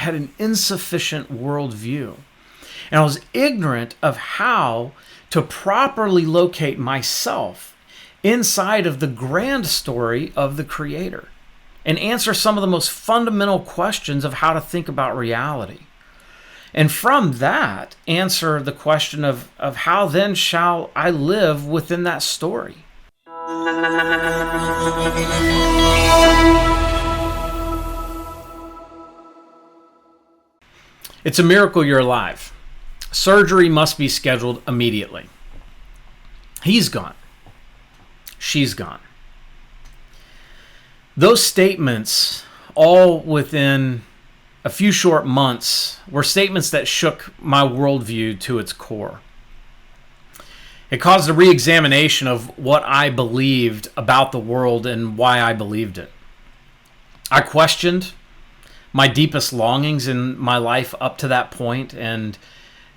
had an insufficient worldview. And I was ignorant of how to properly locate myself inside of the grand story of the Creator and answer some of the most fundamental questions of how to think about reality. And from that, answer the question of how then shall I live within that story? It's a miracle you're alive. Surgery must be scheduled immediately. He's gone. She's gone. Those statements, all within a few short months, were statements that shook my worldview to its core. It caused a re-examination of what I believed about the world and why I believed it. I questioned my deepest longings in my life up to that point, and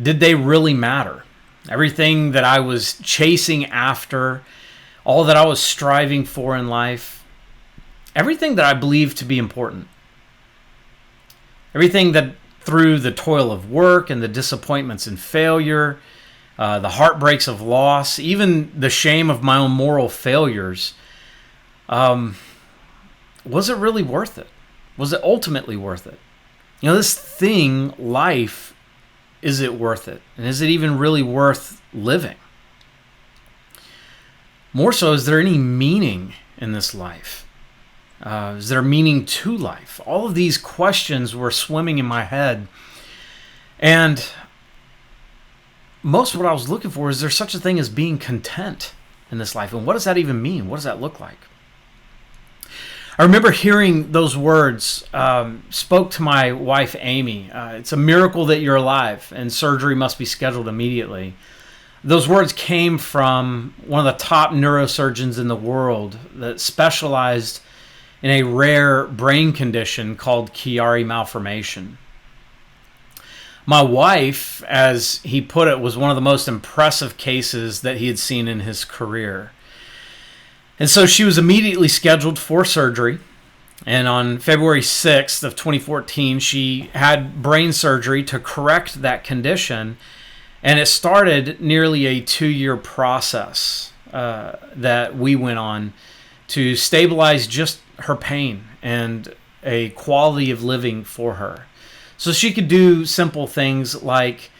did they really matter? Everything that I was chasing after, all that I was striving for in life, everything that I believed to be important, everything that through the toil of work and the disappointments and failure, the heartbreaks of loss, even the shame of my own moral failures, was it really worth it? Was it ultimately worth it? This thing, life, is it worth it? And is it even really worth living? More so, is there any meaning in this life? Is there meaning to life? All of these questions were swimming in my head. And most of what I was looking for is there such a thing as being content in this life? And what does that even mean? What does that look like? I remember hearing those words spoke to my wife, Amy. It's a miracle that you're alive and surgery must be scheduled immediately. Those words came from one of the top neurosurgeons in the world that specialized in a rare brain condition called Chiari malformation. My wife, as he put it, was one of the most impressive cases that he had seen in his career. And so she was immediately scheduled for surgery. And on February 6th of 2014, she had brain surgery to correct that condition. And it started nearly a 2-year process that we went on to stabilize just her pain and a quality of living for her. So she could do simple things like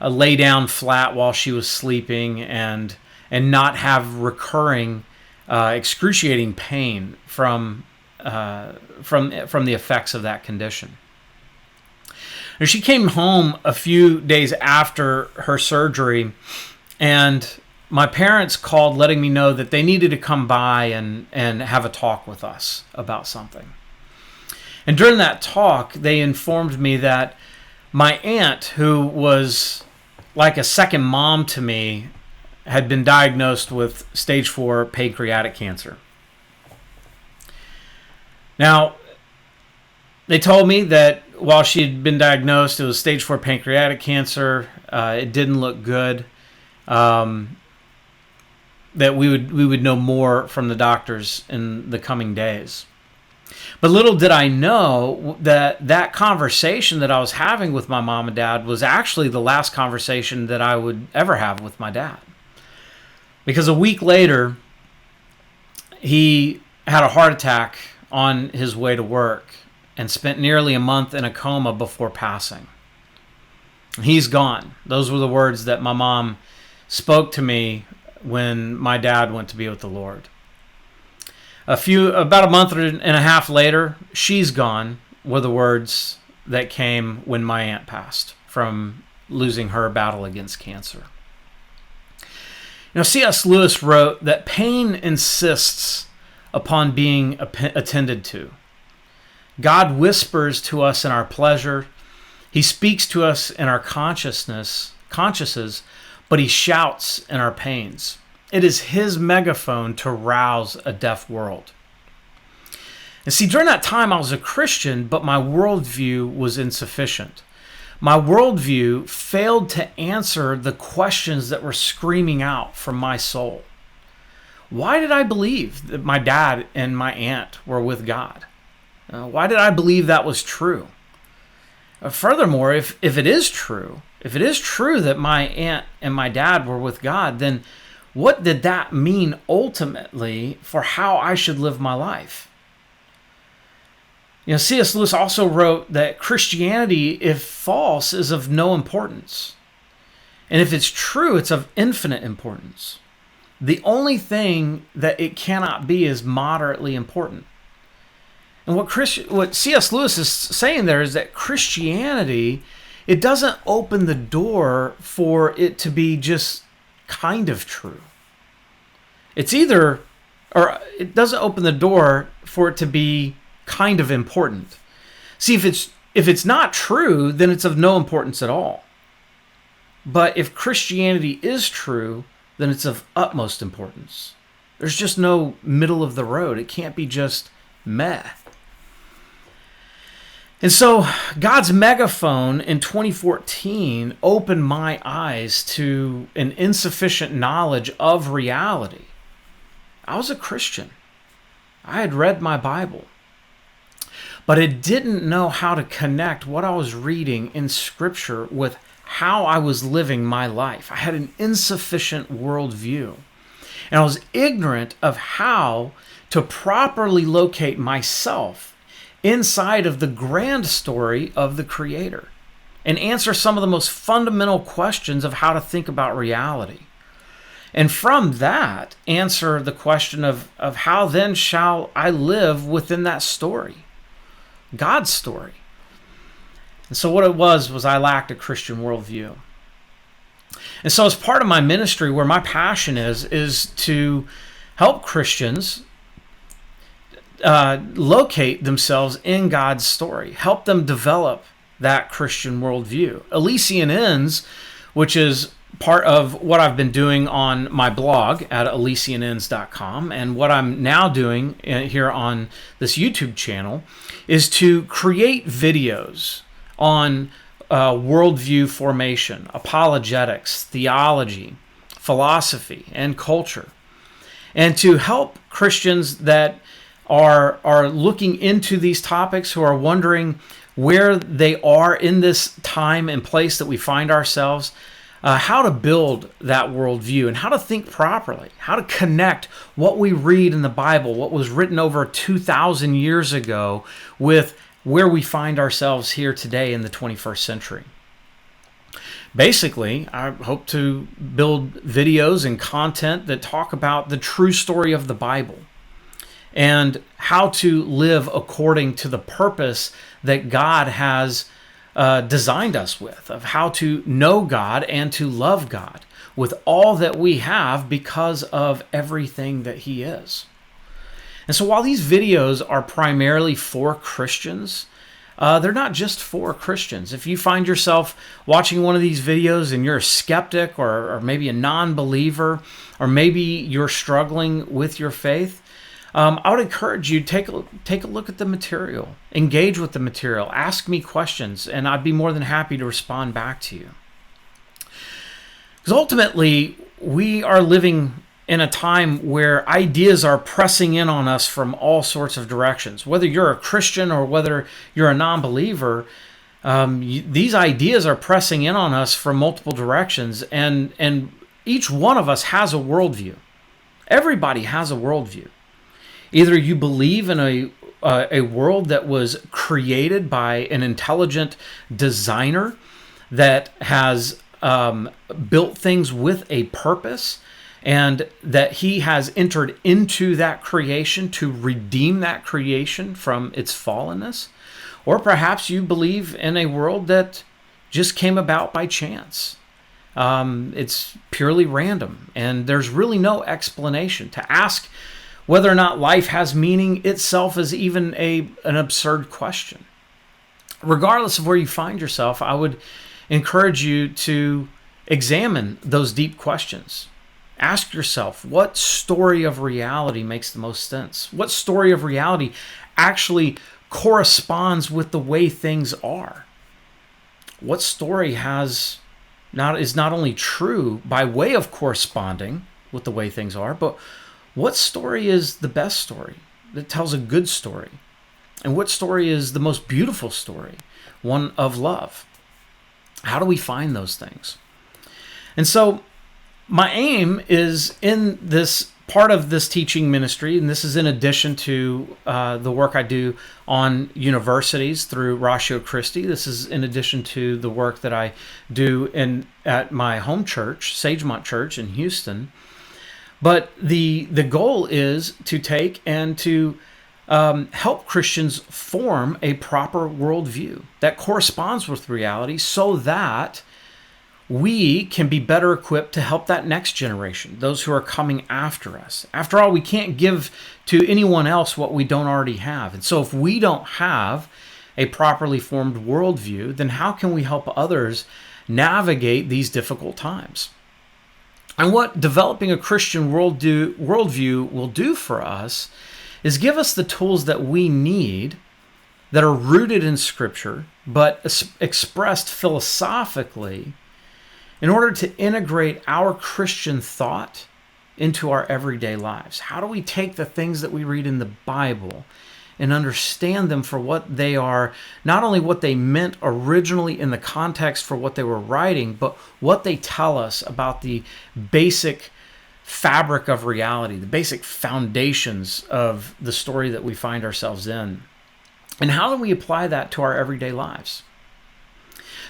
lay down flat while she was sleeping and not have recurring excruciating pain from the effects of that condition. And she came home a few days after her surgery, and my parents called letting me know that they needed to come by and have a talk with us about something. And during that talk, they informed me that my aunt, who was like a second mom to me, had been diagnosed with stage 4 pancreatic cancer. Now, they told me that while she had been diagnosed, it was stage 4 pancreatic cancer. It didn't look good. That we would know more from the doctors in the coming days. But little did I know that conversation that I was having with my mom and dad was actually the last conversation that I would ever have with my dad. Because a week later, he had a heart attack on his way to work and spent nearly a month in a coma before passing. He's gone. Those were the words that my mom spoke to me when my dad went to be with the Lord. About a month and a half later, she's gone were the words that came when my aunt passed from losing her battle against cancer. C.S. Lewis wrote that pain insists upon being attended to. God whispers to us in our pleasure. He speaks to us in our consciences, but he shouts in our pains. It is his megaphone to rouse a deaf world. And see, during that time, I was a Christian, but my worldview was insufficient. My worldview failed to answer the questions that were screaming out from my soul. Why did I believe that my dad and my aunt were with God? Why did I believe that was true? Furthermore, if it is true, that my aunt and my dad were with God, then what did that mean ultimately for how I should live my life? C.S. Lewis also wrote that Christianity, if false, is of no importance. And if it's true, it's of infinite importance. The only thing that it cannot be is moderately important. And what C.S. Lewis is saying there is that Christianity, it doesn't open the door for it to be just kind of true. It doesn't open the door for it to be kind of important. See, if it's not true, then it's of no importance at all. But if Christianity is true, then it's of utmost importance. There's just no middle of the road. It can't be just meh. And so God's megaphone in 2014 opened my eyes to an insufficient knowledge of reality. I was a Christian. I had read my Bible. But I didn't know how to connect what I was reading in Scripture with how I was living my life. I had an insufficient worldview. And I was ignorant of how to properly locate myself inside of the grand story of the Creator and answer some of the most fundamental questions of how to think about reality. And from that, answer the question of how then shall I live within that story, God's story. And so what it was I lacked a Christian worldview. And so as part of my ministry, where my passion is to help Christians locate themselves in God's story, help them develop that Christian worldview. Elysian Ends, which is part of what I've been doing on my blog at elysianends.com, and what I'm now doing here on this YouTube channel, is to create videos on worldview formation, apologetics, theology, philosophy, and culture, and to help Christians that are looking into these topics, who are wondering where they are in this time and place that we find ourselves, how to build that worldview and how to think properly, how to connect what we read in the Bible, what was written over 2,000 years ago, with where we find ourselves here today in the 21st century. Basically, I hope to build videos and content that talk about the true story of the Bible and how to live according to the purpose that God has designed us with, of how to know God and to love God with all that we have because of everything that He is. And so while these videos are primarily for Christians, they're not just for Christians. If you find yourself watching one of these videos and you're a skeptic or maybe a non-believer, or maybe you're struggling with your faith, I would encourage you to take a look at the material, engage with the material, ask me questions, and I'd be more than happy to respond back to you. Because ultimately, we are living in a time where ideas are pressing in on us from all sorts of directions. Whether you're a Christian or whether you're a non-believer, these ideas are pressing in on us from multiple directions, and each one of us has a worldview. Everybody has a worldview. Either you believe in a world that was created by an intelligent designer that has built things with a purpose, and that He has entered into that creation to redeem that creation from its fallenness. Or perhaps you believe in a world that just came about by chance. It's purely random, and there's really no explanation. To ask whether or not life has meaning itself is even an absurd question. Regardless of where you find yourself, I would encourage you to examine those deep questions. Ask yourself, what story of reality makes the most sense? What story of reality actually corresponds with the way things are? What story is not only true by way of corresponding with the way things are, but what story is the best story that tells a good story? And what story is the most beautiful story? one of love. How do we find those things? And so my aim is in this part of this teaching ministry, and this is in addition to the work I do on universities through Ratio Christi. This is in addition to the work that I do at my home church, Sagemont Church in Houston. But the goal is to take and to help Christians form a proper worldview that corresponds with reality so that we can be better equipped to help that next generation, those who are coming after us. After all, we can't give to anyone else what we don't already have. And so if we don't have a properly formed worldview, then how can we help others navigate these difficult times? And what developing a Christian worldview will do for us is give us the tools that we need that are rooted in Scripture, but expressed philosophically in order to integrate our Christian thought into our everyday lives. How do we take the things that we read in the Bible and understand them for what they are, not only what they meant originally in the context for what they were writing, but what they tell us about the basic fabric of reality, the basic foundations of the story that we find ourselves in? And how do we apply that to our everyday lives?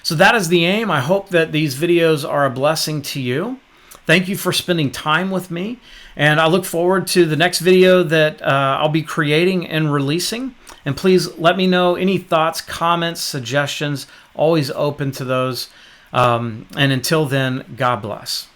So that is the aim. I hope that these videos are a blessing to you. Thank you for spending time with me. And I look forward to the next video that I'll be creating and releasing. And please let me know any thoughts, comments, suggestions. Always open to those. And until then, God bless.